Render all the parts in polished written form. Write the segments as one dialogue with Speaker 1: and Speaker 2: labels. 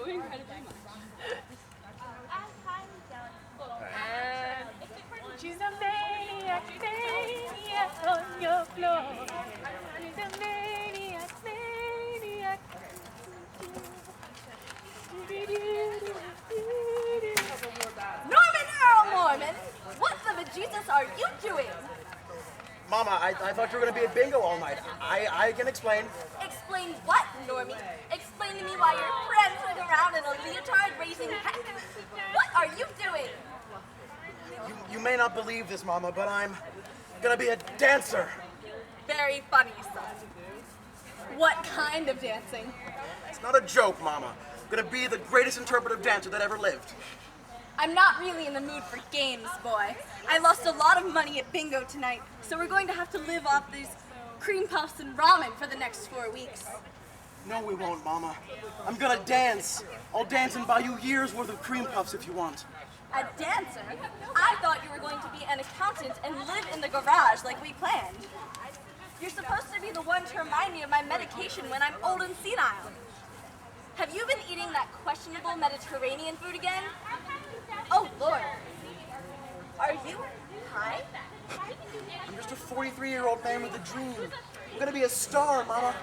Speaker 1: so incredibly much.
Speaker 2: She's a maniac, maniac on your floor. She's a maniac, maniac.
Speaker 3: Norman Earl Mormon, what the bejesus are you doing?
Speaker 4: Mama, I thought you were going to be at bingo all night. I can explain.
Speaker 3: Explain what, Normie? Explain to me why you're prancing around in a leotard raising heck. What are you doing?
Speaker 4: You may not believe this, Mama, but I'm going to be a dancer.
Speaker 3: Very funny, son. What kind of dancing?
Speaker 4: It's not a joke, Mama. I'm going to be the greatest interpretive dancer that ever lived.
Speaker 3: I'm not really in the mood for games, boy. I lost a lot of money at bingo tonight, so we're going to have to live off these cream puffs and ramen for the next 4 weeks.
Speaker 4: No, we won't, Mama. I'm going to dance. I'll dance and buy you years' worth of cream puffs if you want.
Speaker 3: A dancer? I thought you were going to be an accountant and live in the garage like we planned. You're supposed to be the one to remind me of my medication when I'm old and senile. Have you been eating that questionable Mediterranean food again? Oh, Lord. Are you high?
Speaker 4: I'm just a 43-year-old man with a dream. I'm going to be a star, Mama.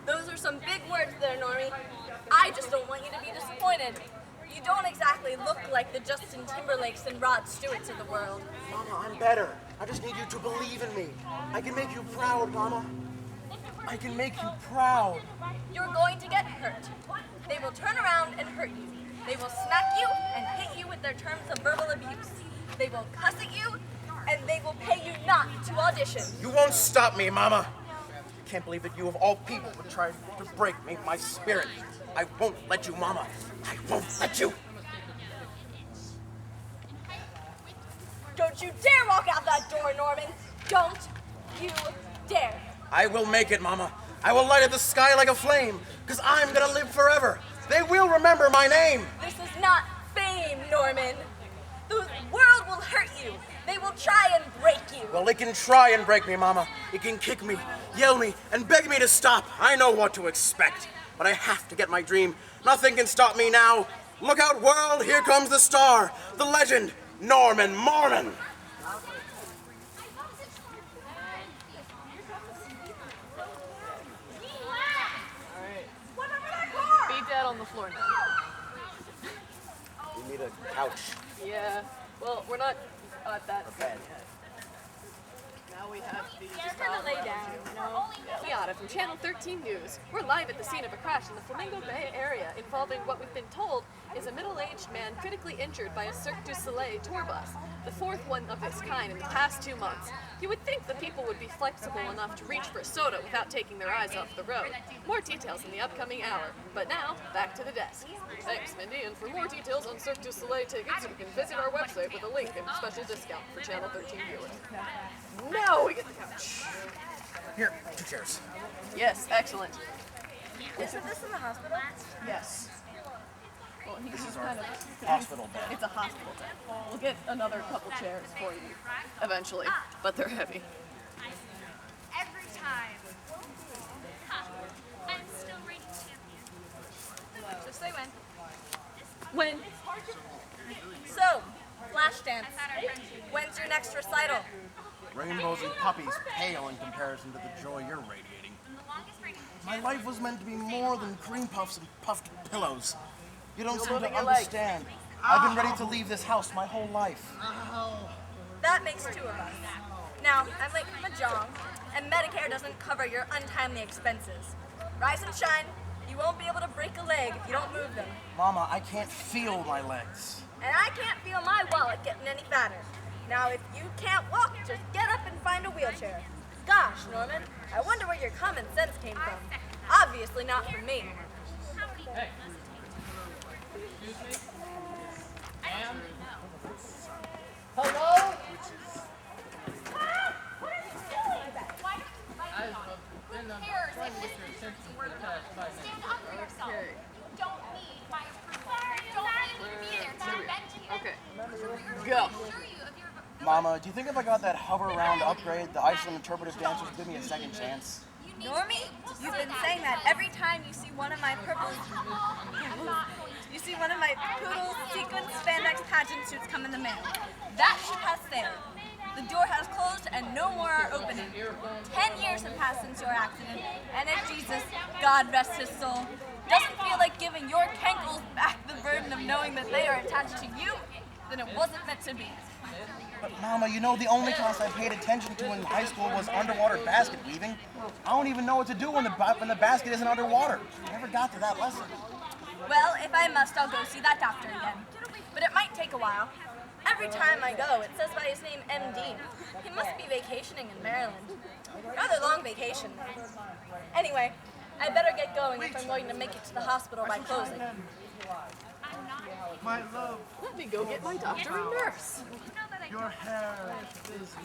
Speaker 3: Those are some big words there, Normie. I just don't want you to be disappointed. You don't exactly look like the Justin Timberlakes and Rod Stewarts of the world.
Speaker 4: Mama, I'm better. I just need you to believe in me. I can make you proud, Mama. I can make you proud.
Speaker 3: You're going to get hurt. They will turn around and hurt you. They will smack you and hit you with their terms of verbal abuse. They will cuss at you, and they will pay you not to audition.
Speaker 4: You won't stop me, Mama. I can't believe that you of all people would try to break me, my spirit. I won't let you, Mama. I won't let you.
Speaker 3: Don't you dare walk out that door, Norman. Don't you dare.
Speaker 4: I will make it, Mama. I will light up the sky like a flame, because I'm going to live forever. They will remember my name.
Speaker 3: This is not fame, Norman. The world will hurt you. They will try and break you.
Speaker 4: Well, it can try and break me, Mama. It can kick me, yell me, and beg me to stop. I know what to expect. But I have to get my dream. Nothing can stop me now. Look out, world. Here comes the star. The legend, Norman Mormon.
Speaker 2: On the floor now.
Speaker 4: We need a couch.
Speaker 2: Yeah. Well, we're not at that bed yet. Now we have the just
Speaker 3: lay down, you know.
Speaker 2: Kiana from Channel 13 News. We're live at the scene of a crash in the Flamingo Bay area involving what we've been told is a middle-aged man critically injured by a Cirque du Soleil tour bus, the fourth one of its kind in the past 2 months. You would think the people would be flexible enough to reach for a soda without taking their eyes off the road. More details in the upcoming hour. But now, back to the desk. Thanks, Mindy, and for more details on Cirque du Soleil tickets, you can visit our website with a link and a special discount for Channel 13 viewers. Now we get the couch.
Speaker 4: Here, 2 chairs.
Speaker 2: Yes, excellent.
Speaker 3: Isn't this in the hospital?
Speaker 2: Yes. Well, he's just kind of...
Speaker 4: Hospital bed.
Speaker 2: It's a hospital bed. We'll get another couple chairs for you eventually, but they're heavy.
Speaker 5: Every time. I'm still reigning champion.
Speaker 3: Just say when.
Speaker 2: When?
Speaker 3: So, flash dance. When's your next recital?
Speaker 4: Rainbows and puppies pale in comparison to the joy you're radiating. My life was meant to be more than cream puffs and puffed pillows. You don't seem to understand. I've been ready to leave this house my whole life.
Speaker 3: That makes 2 of us. Now, I'm late for my job, and Medicare doesn't cover your untimely expenses. Rise and shine. You won't be able to break a leg if you don't move them.
Speaker 4: Mama, I can't feel my legs.
Speaker 3: And I can't feel my wallet getting any fatter. Now, if you can't walk, just get up and find a wheelchair. Gosh, Norman, I wonder where your common sense came from. Obviously not from me.
Speaker 6: Hey. Excuse me? Ma'am? Hello?
Speaker 5: Stand up for yourself. You don't need my approval. You don't need me to be there. It's not meant to be.
Speaker 2: Okay. Go.
Speaker 4: Mama, do you think if I got that hover round upgrade, the Iceland interpretive dancers would give me a second chance?
Speaker 5: You
Speaker 3: Normie, you've been saying that every time you see one of my poodle sequin spandex pageant suits come in the mail. That ship has sailed. The door has closed and no more are opening. 10 years have passed since your accident, and if Jesus, God rest his soul, doesn't feel like giving your cankles back the burden of knowing that they are attached to you, then it wasn't meant to be.
Speaker 4: But Mama, you know the only class I paid attention to in high school was underwater basket weaving. I don't even know what to do when the basket isn't underwater. I never got to that lesson.
Speaker 3: Well, if I must, I'll go see that doctor again. But it might take a while. Every time I go, it says by his name MD. He must be vacationing in Maryland. Rather long vacation. Anyway, I better get going if I'm going to make it to the hospital by closing.
Speaker 1: My love,
Speaker 2: Let me go get my doctor and nurse.
Speaker 1: your hair is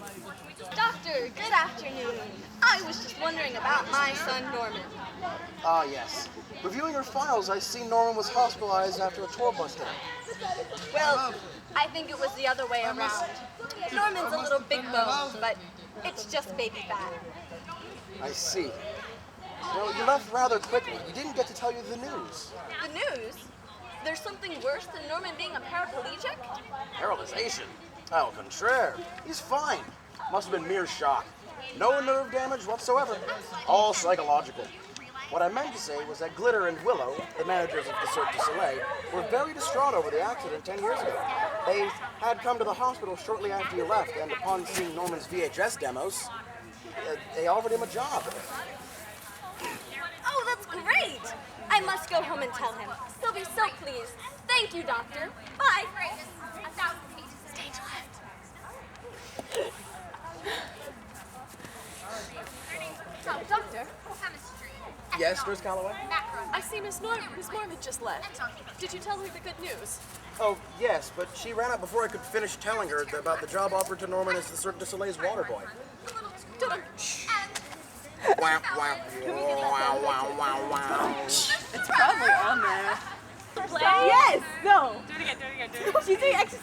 Speaker 3: Doctor, good afternoon. I was just wondering about my son Norman.
Speaker 4: Ah, yes. Reviewing your files, I see Norman was hospitalized after a tour bus hit him.
Speaker 3: Well, I think it was the other way around. Norman's a little big boned, but it's just baby fat.
Speaker 4: I see. Well, you left rather quickly. You didn't get to tell you the news.
Speaker 3: The news? There's something worse than Norman being a paraplegic?
Speaker 4: Paralyzation? Au contraire. He's fine. Must have been mere shock. No nerve damage whatsoever. All psychological. What I meant to say was that Glitter and Willow, the managers of the Cirque du Soleil, were very distraught over the accident 10 years ago. They had come to the hospital shortly after you left, and upon seeing Norman's VHS demos, they offered him a job.
Speaker 3: Oh, that's great! I must go home and tell him. He'll be so pleased. Thank you, Doctor. Bye.
Speaker 5: 1,000 pages. Stage left.
Speaker 2: Doctor,
Speaker 5: Chemistry.
Speaker 4: Yes, Nurse Calloway?
Speaker 5: Macro.
Speaker 2: I see Miss Norman just left. Did you tell her the good news?
Speaker 4: Oh, yes, but she ran out before I could finish telling her about the job offered to Norman as the Cirque du Soleil's water boy. Wow, wow, wow, wow, wow, wow.
Speaker 2: It's probably on there.
Speaker 3: Yes! No!
Speaker 7: Do it again.
Speaker 3: She's doing exercise.